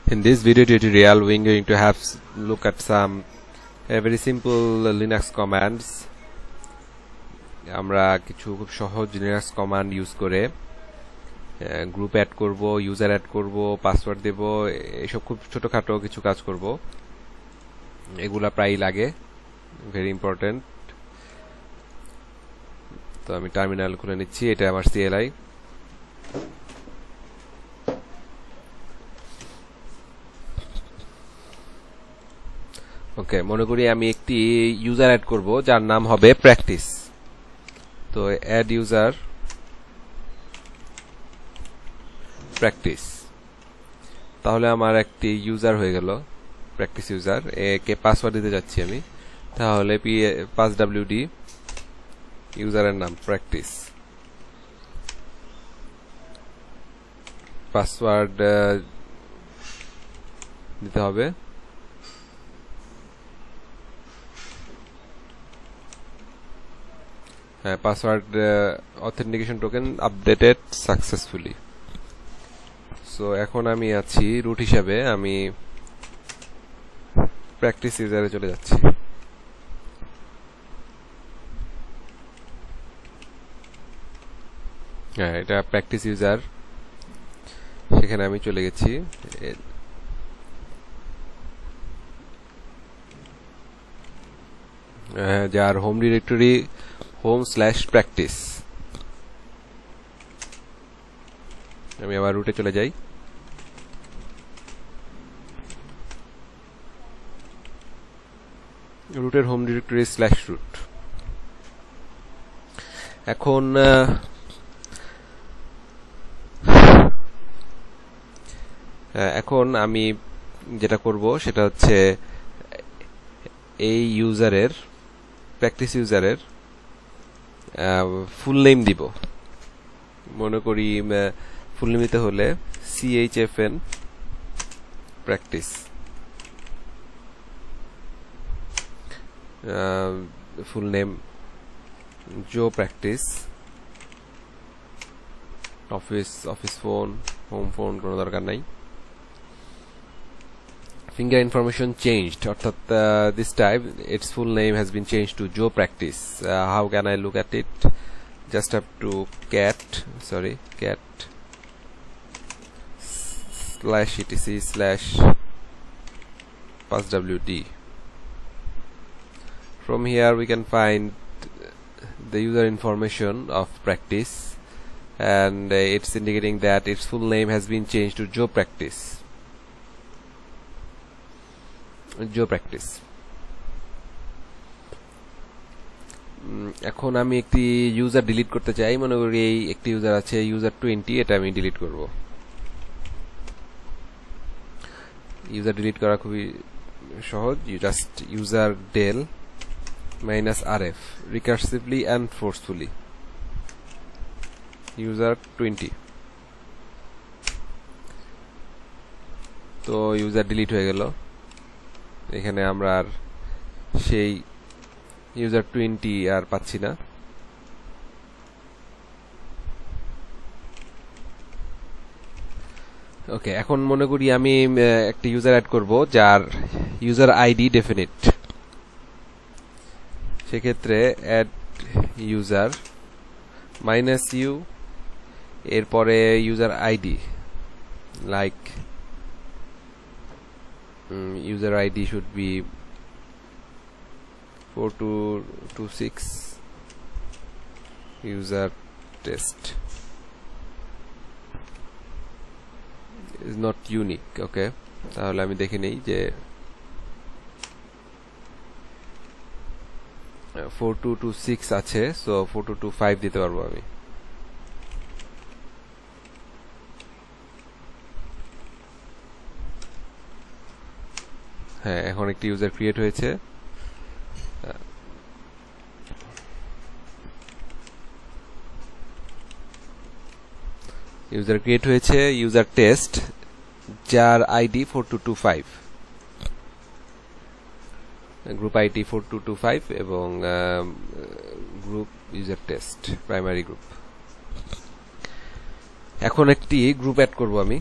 In this video tutorial, we are going to have look at some very simple Linux commands. আমরা কিছু খুব সহজ Linux command use করে group add করব, user add করব, password দেব, এসব খুব ছোটখাটো কিছু কাজ করব। এগুলা প্রায়ই লাগে, ভেরি ইম্পর্টেন্ট। তো আমি টার্মিনাল খুলে নিচ্ছি, এটা আমার CLI। ওকে, মনে করি আমি একটি ইউজার অ্যাড করব যার নাম হবে প্র্যাকটিস। তো অ্যাড ইউজার প্র্যাকটিস, তাহলে আমার একটি ইউজার হয়ে গেল প্র্যাকটিস ইউজার। একে পাসওয়ার্ড দিতে যাচ্ছি আমি, তাহলে passwd ইউজারের নাম প্র্যাকটিস, পাসওয়ার্ড দিতে হবে। Password authentication token updated successfully. So এখন আমি আছি রুট হিসাবে, আমি প্র্যাকটিস ইউজারে চলে যাচ্ছি। হ্যাঁ, এটা প্র্যাকটিস ইউজার, সেখানে আমি চলে গেছি। যার হোম ডিরেক্টরি home/practice। আমি আবার রুটে চলে যাই। রুটের হোম ডিরেক্টরি /root। এখন আমি যেটা করব সেটা হচ্ছে এই ইউজারের, প্র্যাকটিস ইউজারের ফুল নেম দিব। মনে করি ফুল নেম দিতে হলে chfn প্র্যাকটিস, ফুল নেম জো practice, office phone, home phone কোনো দরকার নাই। Finger information changed, অর্থাৎ this time its full name has been changed to Joe Practice. How can I look at it? Just have to cat /etc/passwd. From here we can find the user information of practice, and it's indicating that its full name has been changed to Joe Practice. এখন আমি একটি user delete করতে চাই। মনে করি এই একটি user আছে ইউজার 20, এটা আমি ডিলিট করব। ইউজার ডিলিট করা খুবই সহজ, just user del -rf recursively and forcefully user 20। তো ইউজার ডিলিট হয়ে গেল। এখানে আমরা আর সেই ইউজার 20 আর পাচ্ছি না। ওকে, এখন মনে করি আমি একটা ইউজার অ্যাড করব যার ইউজার আইডি ডেফিনিট। সেক্ষেত্রে অ্যাড ইউজার -u, এরপরে user ID, like user ID should be 4226 user test is not unique. Okay, তাহলে আমি দেখে নেই যে 4226 আছে, সো 4225 দিতে পারবো আমি। হ্যাঁ, এখন একটি ইউজার ক্রিয়েট হয়েছে। ইউজার টেস্ট, যার আইডি 4225, গ্রুপ আইডি 4225 এবং group user test primary group. এখন একটি গ্রুপ অ্যাড করব আমি।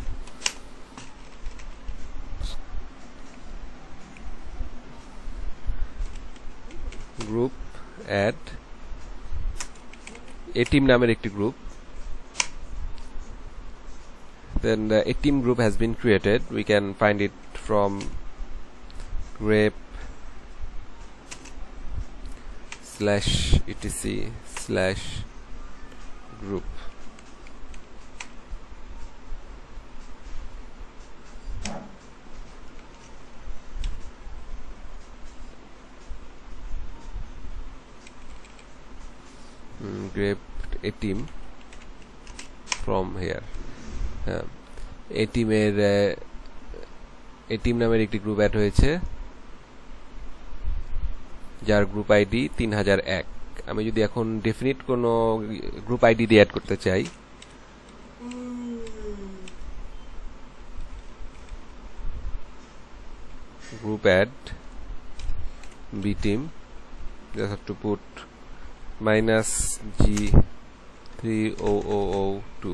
add a team নামের একটি group. Then a team group has been created. We can find it from grep /etc/group. Grep a team from here. A team নামের একটি group add হয়েছে যার গ্রুপ আইডি 3001. আমি যদি এখন ডেফিনিট কোনো গ্রুপ আইডি দিয়ে অ্যাড করতে চাই, group add b team, just have to put -G3002.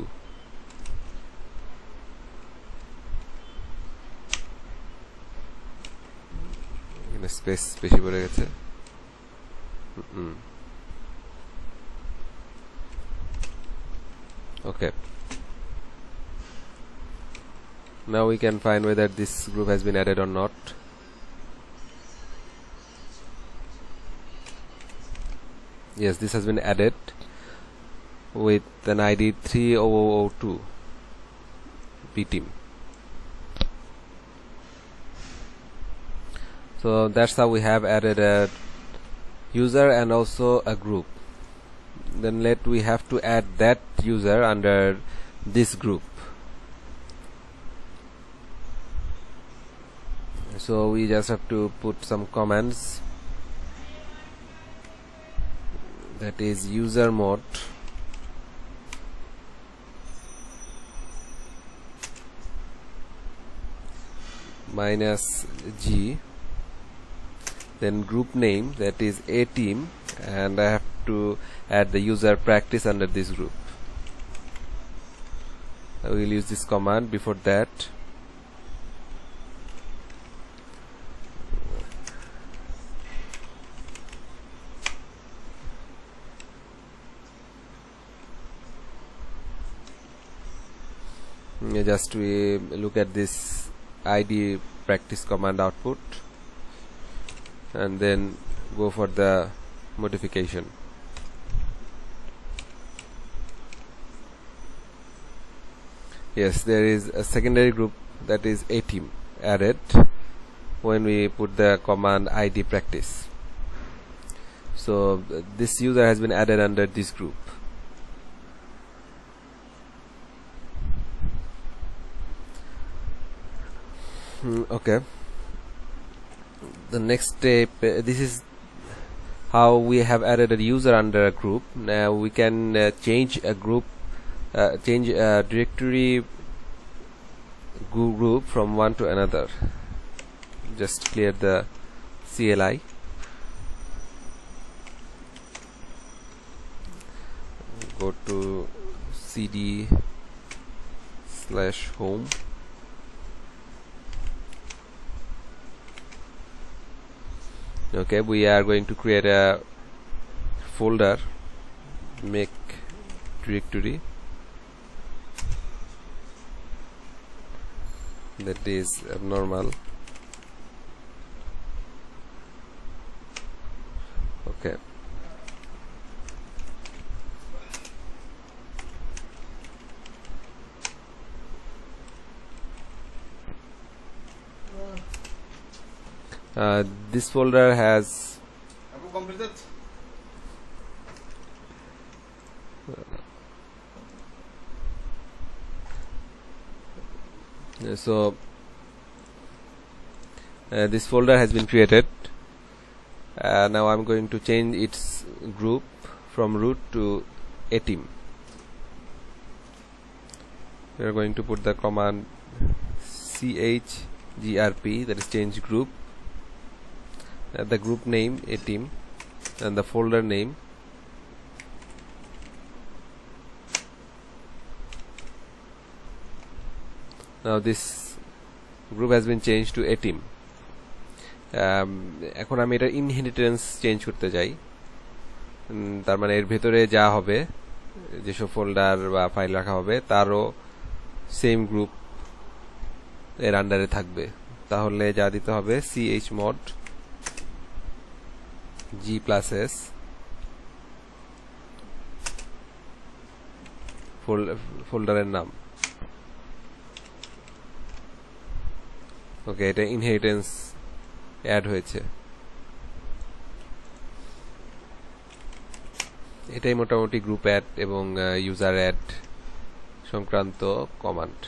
Space বেশি পড়ে গেছে. Okay, now we can find whether this group has been added or not. Yes, this has been added with an ID 3002 B team. So that's how we have added a user and also a group. Then we have to add that user under this group. So we just have to put some commands, that is user mode -G, then group name, that is a team, and I have to add the user practice under this group. I will use this command. Before that, just we look at this id practice command output and then go for the modification. Yes, there is a secondary group, that is a team, added when we put the command id practice. So this user has been added under this group. Okay, the next step, this is how we have added a user under a group. Now we can change a group, change a directory group from one to another. Just clear the CLI. Go to cd/home. Okay, we are going to create a folder, make directory, that is abnormal. Okay, this folder has this folder has been created. Now I'm going to change its group from root to a team. We are going to put the command chgrp, that is change group, the group name a team, and the folder name. Now this group has been changed to a team. এখন আমি এটা inheritance change করতে যাই. তার মানে এর ভেতরে যা হবে, যেসব ফোল্ডার বা ফাইল রাখা হবে তারও সেম গ্রুপ এর আন্ডারে থাকবে। তাহলে যা দিতে হবে chmod g+s ফোল্ডারের নাম। ওকে, এটা ইনহেরিটেন্স অ্যাড হয়েছে। এটাই মোটামুটি গ্রুপ অ্যাড এবং ইউজার অ্যাড সংক্রান্ত কমান্ড।